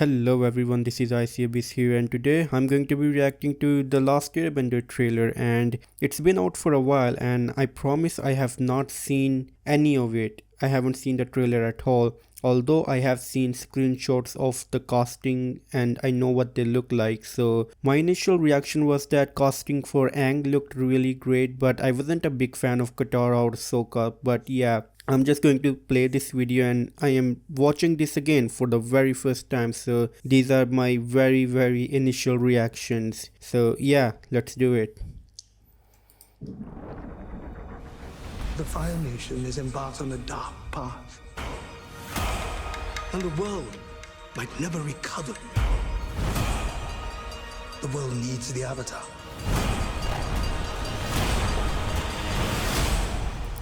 Hello everyone, this is ICABIS here and today I'm going to be reacting to the last Airbender trailer, and it's been out for a while and I promise I have not seen any of it. I haven't seen the trailer at all, although I have seen screenshots of the casting and I know what they look like. So my initial reaction was that casting for Aang looked really great, but I wasn't a big fan of Katara or Sokka. But yeah, I'm just going to play this video and I am watching this again for the very first time, so these are my very initial reactions. So yeah, let's do it. The Fire Nation is embarked on a dark path, and the world might never recover. The world needs the Avatar.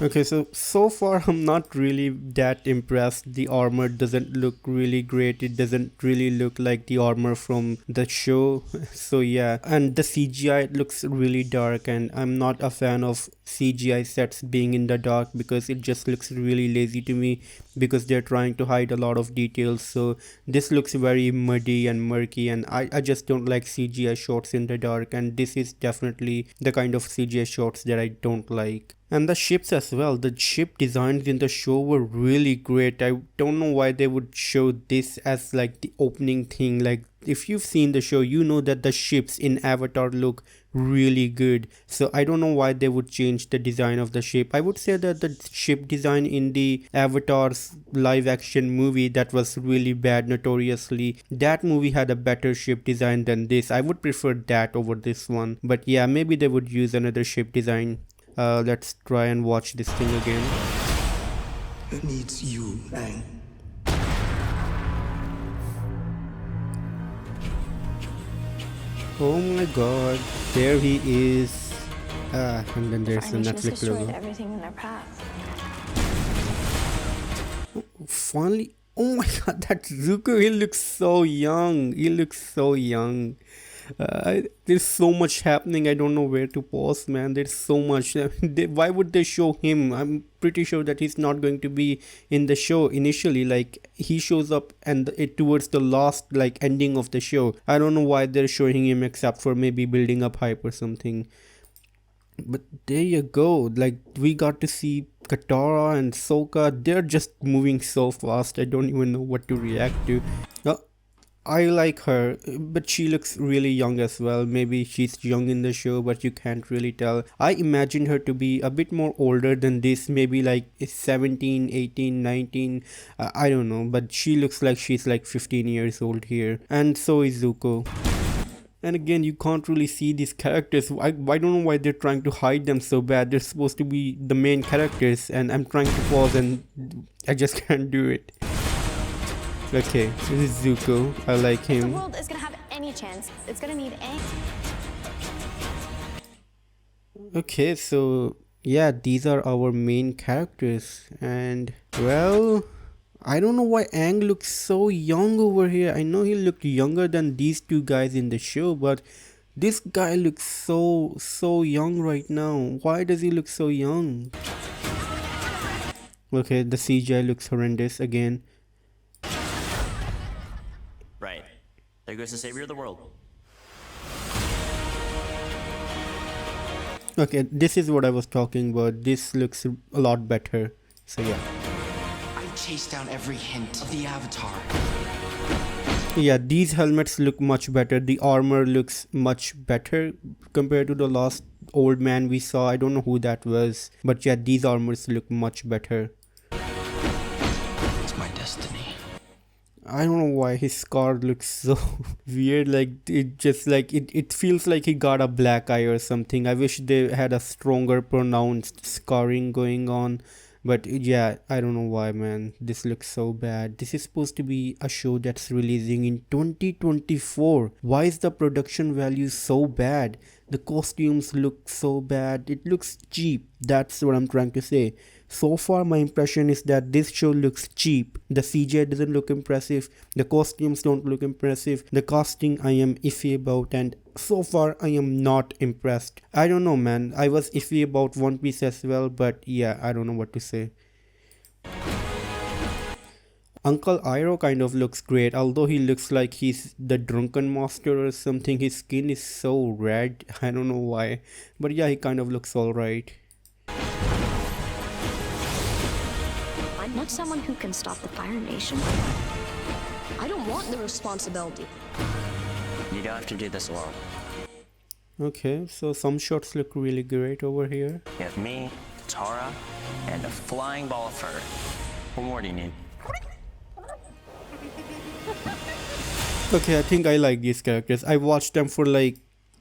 Okay, so far I'm not really that impressed. The armor doesn't look really great. It doesn't really look like the armor from the show. So yeah, and the CGI looks really dark, and I'm not a fan of CGI sets being in the dark because it just looks really lazy to me, because they're trying to hide a lot of details. So this looks very muddy and murky, and I just don't like CGI shots in the dark, and this is definitely the kind of CGI shots that I don't like. And the ships as well, the ship designs in the show were really great. I don't know why they would show this as like the opening thing. Like, if you've seen the show, you know that the ships in Avatar look really good. So I don't know why they would change the design of the ship. I would say that the ship design in the Avatar's live action movie, that was really bad notoriously. That movie had a better ship design than this. I would prefer that over this one. But yeah, maybe they would use another ship design. Let's try and watch this thing again. It needs you, Aang. Oh my god, there he is. And then there's the Netflix logo. Everything in their path. Finally, oh my god, that Zuko, he looks so young. He looks so young. There's so much happening. I don't know where to pause, man. There's so much. Why would they show him? I'm pretty sure that he's not going to be in the show initially. Like, he shows up and it towards the last like ending of the show. I don't know why they're showing him, except for maybe building up hype or something. But there you go. Like, we got to see Katara and Sokka. They're just moving so fast. I don't even know what to react to. I like her, but she looks really young as well. Maybe she's young in the show, but you can't really tell. I imagined her to be a bit more older than this, maybe like 17, 18, 19. I don't know, but she looks like she's like 15 years old here. And so is Zuko. And again, you can't really see these characters. I don't know why they're trying to hide them so bad. They're supposed to be the main characters, and I'm trying to pause and I just can't do it. Okay, this is Zuko. I like him. If the world is gonna have any chance, it's gonna need Aang. Okay, so yeah, these are our main characters, and well, I don't know why Aang looks so young over here. I know he looked younger than these two guys in the show, but this guy looks so young right now. Why does he look so young? Okay, the CGI looks horrendous again. Right. There goes the savior of the world. Okay, this is what I was talking about. This looks a lot better. So yeah. I chased down every hint of the Avatar. Yeah, these helmets look much better. The armor looks much better compared to the last old man we saw. I don't know who that was. But yeah, these armors look much better. It's my destiny. I don't know why his scar looks so weird. Like, it just like it feels like he got a black eye or something. I wish they had a stronger pronounced scarring going on. But yeah, I don't know why, man. This looks so bad. This is supposed to be a show that's releasing in 2024. Why is the production value so bad? The costumes look so bad. It looks cheap. That's what I'm trying to say. So far, my impression is that this show looks cheap. The CGI doesn't look impressive. The costumes don't look impressive. The casting I am iffy about, and so far I am not impressed. I don't know, man. I was iffy about One Piece as well, but yeah, I don't know what to say. Uncle Iroh kind of looks great, although he looks like he's the drunken master or something. His skin is so red, I don't know why, but yeah, he kind of looks alright. I'm not someone who can stop the Fire Nation. I don't want the responsibility. You don't have to do this alone. Okay, so some shots look really great over here. You have me, Tara, and a flying ball of fur. What more do you need? Okay, I think I like these characters. I watched them for like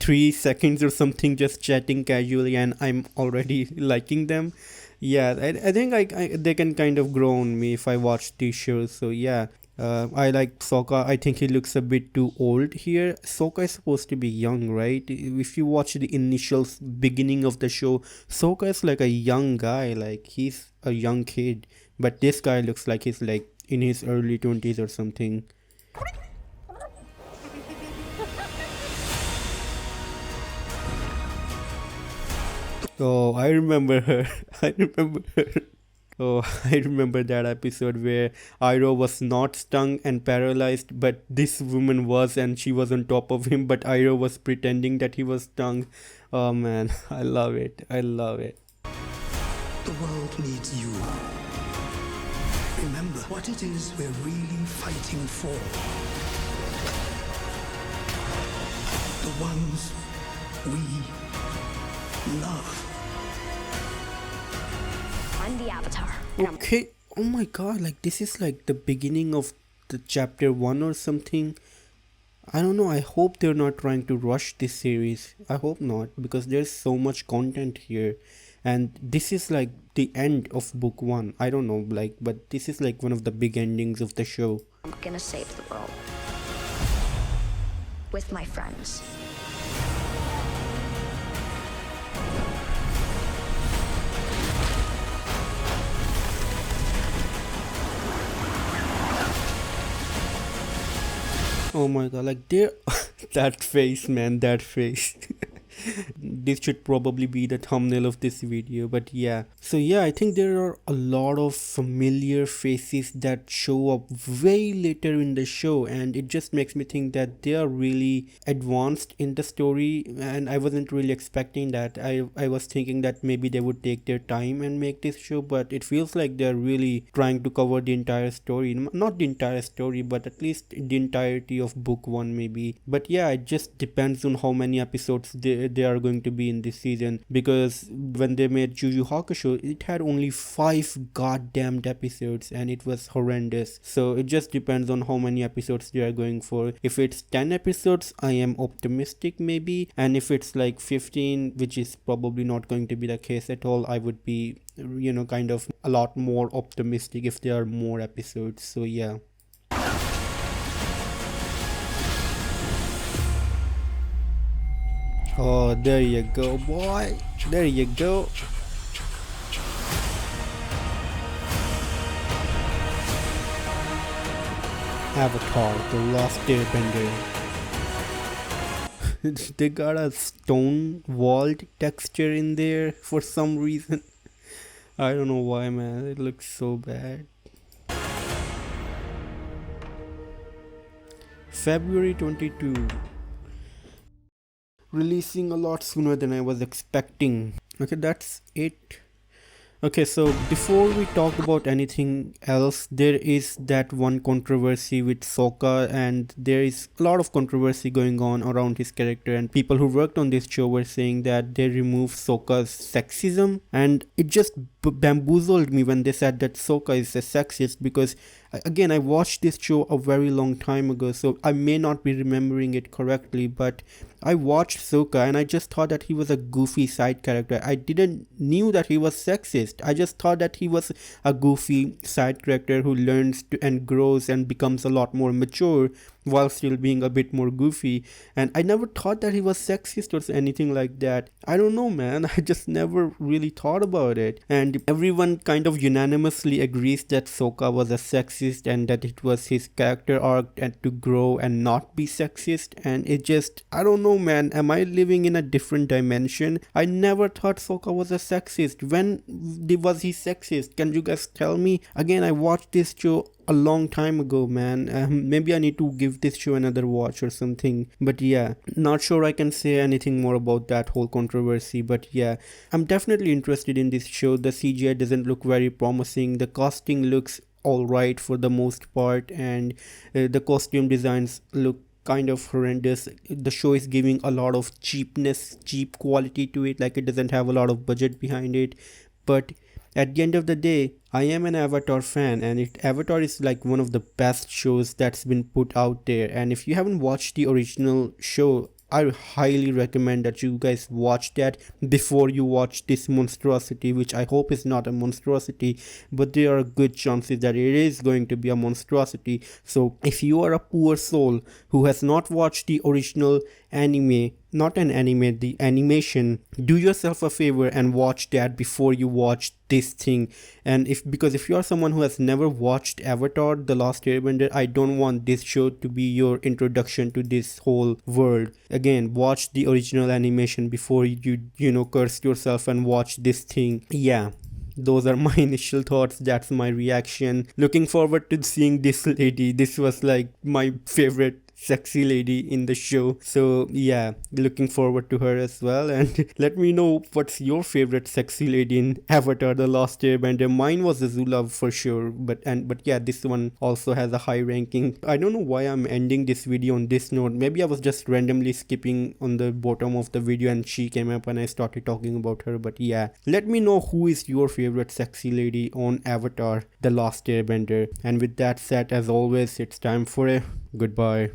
3 seconds or something, just chatting casually, and I'm already liking them. Yeah, I think they can kind of grow on me if I watch these shows. So yeah, I like Sokka. I think he looks a bit too old here. Sokka is supposed to be young, right? If you watch the initial beginning of the show, Sokka is like a young guy, like he's a young kid. But this guy looks like he's like in his early 20s or something. Oh, I remember her. I remember her. Oh, I remember that episode where Iroh was not stung and paralyzed, but this woman was, and she was on top of him, but Iroh was pretending that he was stung. Oh man, I love it. I love it. The world needs you. Remember what it is we're really fighting for. The ones we love. I'm the Avatar. And I'm Okay, oh my god, like this is like the beginning of the chapter 1 or something. I don't know, I hope they're not trying to rush this series. I hope not, because there's so much content here. And this is like the end of book 1. I don't know, like, but this is like one of the big endings of the show. gonna save the world. With my friends. Oh my god, like there, that face, man, that face. This should probably be the thumbnail of this video, but yeah. So yeah, I think there are a lot of familiar faces that show up way later in the show, and it just makes me think that they are really advanced in the story, and I wasn't really expecting that. I was thinking that maybe they would take their time and make this show, but it feels like they're really trying to cover the entire story. Not the entire story, but at least the entirety of book 1 maybe. But yeah, it just depends on how many episodes they are going to be in this season, because when they made Yu Yu Hakusho, it had only 5 goddamn episodes and it was horrendous. So it just depends on how many episodes they are going for. If it's 10 episodes, I am optimistic maybe, and if it's like 15, which is probably not going to be the case at all, I would be, you know, kind of a lot more optimistic if there are more episodes. So yeah. Oh, there you go, boy. There you go. Avatar, the Lost Airbender. They got a stone walled texture in there for some reason. I don't know why, man. It looks so bad. February 22. Releasing a lot sooner than I was expecting. Okay, that's it. Okay, so before we talk about anything else, there is that one controversy with Sokka, and there is a lot of controversy going on around his character, and people who worked on this show were saying that they removed Sokka's sexism, and it just bamboozled me when they said that Sokka is a sexist, because again, I watched this show a very long time ago, so I may not be remembering it correctly, but I watched Sokka and I just thought that he was a goofy side character. I didn't knew that he was sexist. I just thought that he was a goofy side character who learns to and grows and becomes a lot more mature while still being a bit more goofy, and I never thought that he was sexist or anything like that. I don't know, man. I just never really thought about it, and everyone kind of unanimously agrees that Sokka was a sexist and that it was his character arc and to grow and not be sexist, and it just, I don't know, man. Am I living in a different dimension? I never thought Sokka was a sexist. When was he sexist? Can you guys tell me? Again, I watched this show a long time ago, man. Maybe I need to give this show another watch or something. But yeah, not sure I can say anything more about that whole controversy. But yeah, I'm definitely interested in this show. The CGI doesn't look very promising. The casting looks alright for the most part, and the costume designs look kind of horrendous. The show is giving a lot of cheapness, cheap quality to it, like it doesn't have a lot of budget behind it. But at the end of the day, I am an Avatar fan, and Avatar is like one of the best shows that's been put out there. And if you haven't watched the original show, I highly recommend that you guys watch that before you watch this monstrosity, which I hope is not a monstrosity, but there are good chances that it is going to be a monstrosity. So if you are a poor soul who has not watched the original anime, not an anime, the animation, do yourself a favor and watch that before you watch this thing. And because if you are someone who has never watched Avatar The Last Airbender, I don't want this show to be your introduction to this whole world. Again, watch the original animation before you curse yourself and watch this thing. Yeah, those are my initial thoughts. That's my reaction. Looking forward to seeing this lady. This was like my favorite sexy lady in the show. So yeah, looking forward to her as well. And let me know what's your favorite sexy lady in Avatar The Last Airbender. Mine was Azula for sure, but yeah, this one also has a high ranking. I don't know why I'm ending this video on this note. Maybe I was just randomly skipping on the bottom of the video and she came up and I started talking about her. But yeah, let me know who is your favorite sexy lady on Avatar The Last Airbender. And with that said, as always, it's time for a goodbye.